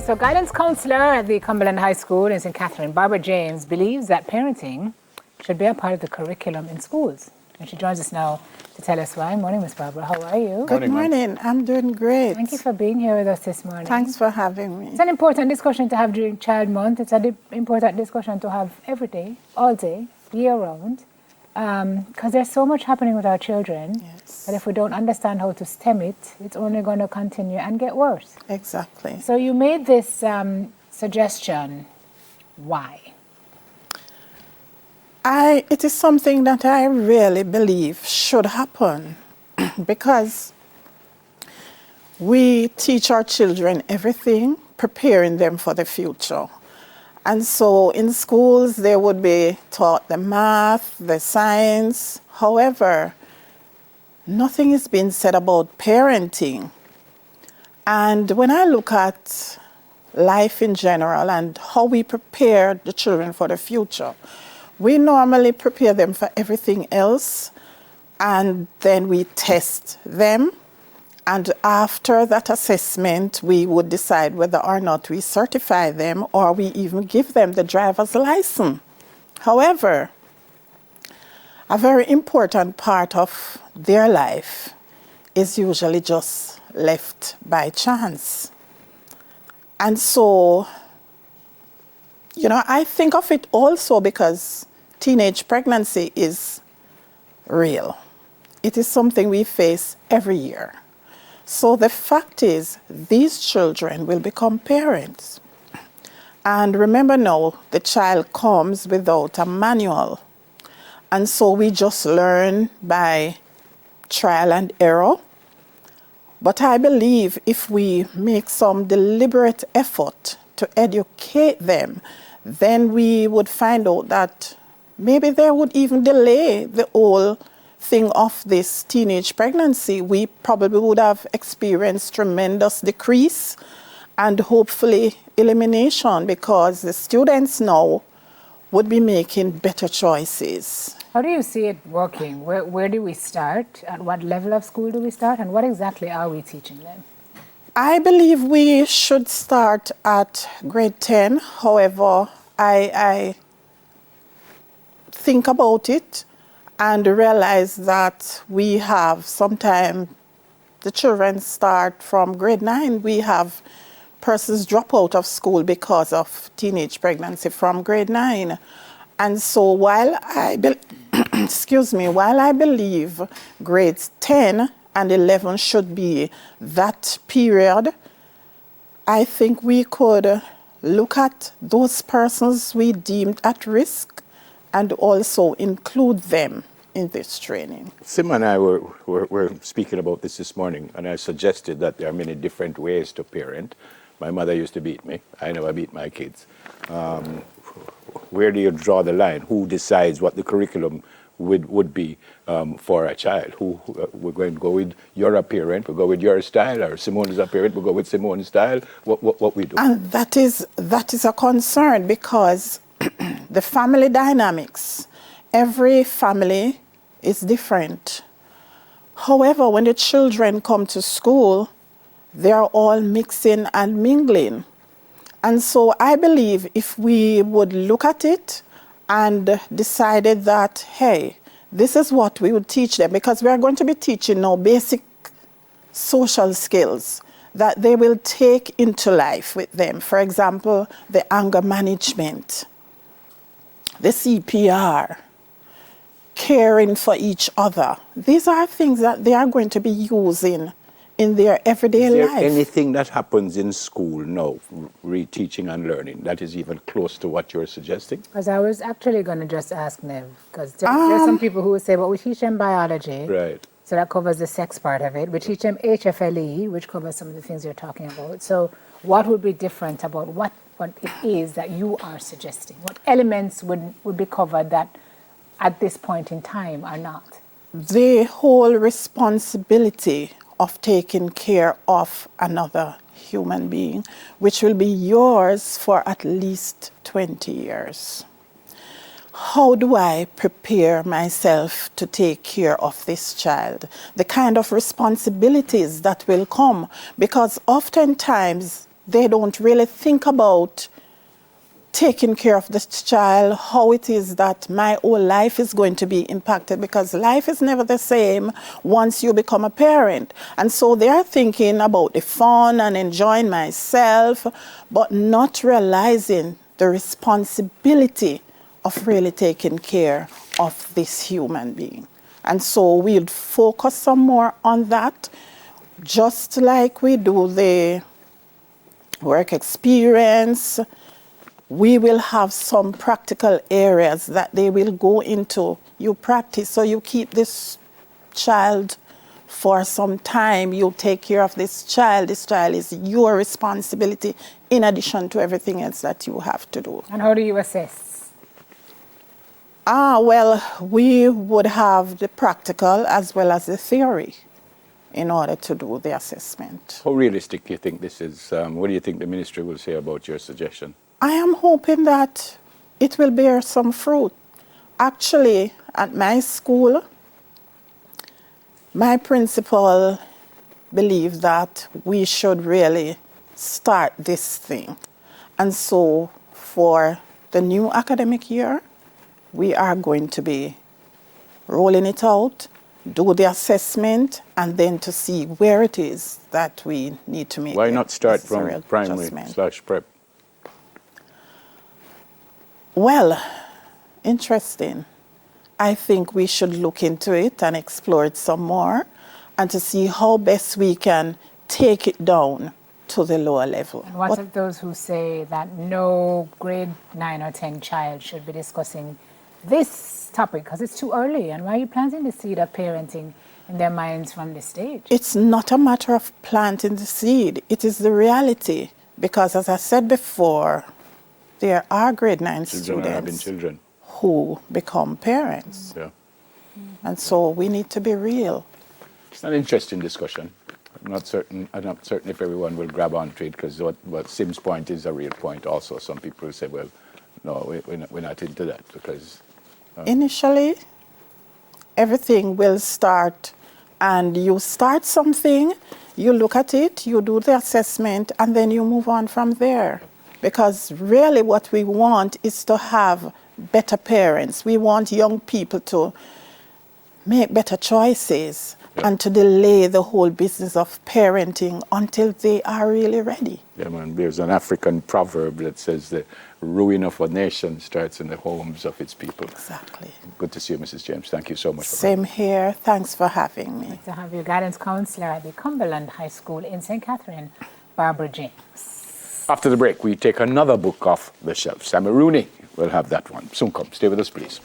So guidance counselor at the Cumberland High School in St. Catherine, Barbara James, believes that parenting should be a part of the curriculum in schools. And she joins us now to tell us why. Morning, Miss Barbara. How are you? Good morning. I'm doing great. Thank you for being here with us this morning. Thanks for having me. It's an important discussion to have during Child Month. It's an important discussion to have every day, all day, year round. Because there's so much happening with our children. Yes. That if we don't understand how to stem it, it's only going to continue and get worse. Exactly. So you made this suggestion. Why? It is something that I really believe should happen because we teach our children everything, preparing them for the future. And so in schools, they would be taught the math, the science. However, nothing is being said about parenting. And when I look at life in general and how we prepare the children for the future, we normally prepare them for everything else, and then we test them. And after that assessment, we would decide whether or not we certify them or we even give them the driver's license. However, a very important part of their life is usually just left by chance. And so, I think of it also because teenage pregnancy is real. It is something we face every year. So the fact is, these children will become parents. And remember now, the child comes without a manual. And so we just learn by trial and error. But I believe if we make some deliberate effort to educate them, then we would find out that maybe they would even delay the whole thing of this teenage pregnancy. We probably would have experienced tremendous decrease and hopefully elimination because the students now would be making better choices. How do you see it working? Where do we start? At what level of school do we start? And what exactly are we teaching them? I believe we should start at grade 10. However, I think about it and realize that we have sometimes the children start from grade 9. We have persons drop out of school because of teenage pregnancy from grade 9. And so while I believe grades 10 and 11 should be that period, I think we could look at those persons we deemed at risk and also include them in this training. Sim and I were speaking about this morning, and I suggested that there are many different ways to parent. My mother used to beat me. I never beat my kids. Where do you draw the line? Who decides what the curriculum would be for a child? We're going to go with you're a parent, we'll go with your style, or Simone is a parent, we'll go with Simone's style. What we do? And that is a concern because the family dynamics, every family is different. However, when the children come to school, they are all mixing and mingling. And so I believe if we would look at it and decided that, hey, this is what we would teach them, because we are going to be teaching now basic social skills that they will take into life with them. For example, the anger management, the CPR, caring for each other. These are things that they are going to be using in their everyday life. Is there anything that happens in school now, reteaching and learning, that is even close to what you're suggesting? Because I was actually going to just ask Nev, because there's some people who would say, well, we teach them biology. Right. So that covers the sex part of it. We teach them HFLE, which covers some of the things you're talking about. So what would be different about what it is that you are suggesting? What elements would be covered that at this point in time are not? The whole responsibility of taking care of another human being, which will be yours for at least 20 years. How do I prepare myself to take care of this child? The kind of responsibilities that will come, because oftentimes they don't really think about taking care of this child, how it is that my whole life is going to be impacted, because life is never the same once you become a parent. And so they are thinking about the fun and enjoying myself, but not realizing the responsibility of really taking care of this human being. And so we'll focus some more on that, just like we do the work experience. We will have some practical areas that they will go into. You practice, so you keep this child for some time. You take care of this child. This child is your responsibility in addition to everything else that you have to do. And how do you assess? Well, we would have the practical as well as the theory in order to do the assessment. How realistic do you think this is? What do you think the ministry will say about your suggestion? I am hoping that it will bear some fruit. Actually, at my school, my principal believed that we should really start this thing. And so for the new academic year, we are going to be rolling it out, do the assessment, and then to see where it is that we need to make. Why not start from necessary primary adjustment. / prep? Well, interesting. I think we should look into it and explore it some more and to see how best we can take it down to the lower level. And what of those who say that no grade 9 or 10 child should be discussing this topic because it's too early? And why are you planting the seed of parenting in their minds from this stage? It's not a matter of planting the seed. It is the reality. Because as I said before, there are grade 9 students who become parents. Yeah. And so we need to be real. It's an interesting discussion. I'm not certain if everyone will grab onto it, because what Sim's point is a real point also. Some people say, well, no, we're not into that, because... Initially, everything will start, and you start something, you look at it, you do the assessment, and then you move on from there. Because really what we want is to have better parents. We want young people to make better choices and to delay the whole business of parenting until they are really ready. Yeah, man, there's an African proverb that says the ruin of a nation starts in the homes of its people. Exactly. Good to see you, Mrs. James. Thank you so much. Same here. Thanks for having me. Nice to have you, guidance counselor at the Cumberland High School in St. Catherine, Barbara James. After the break, we take another book off the shelf. Sammy Rooney will have that one. Soon come. Stay with us, please.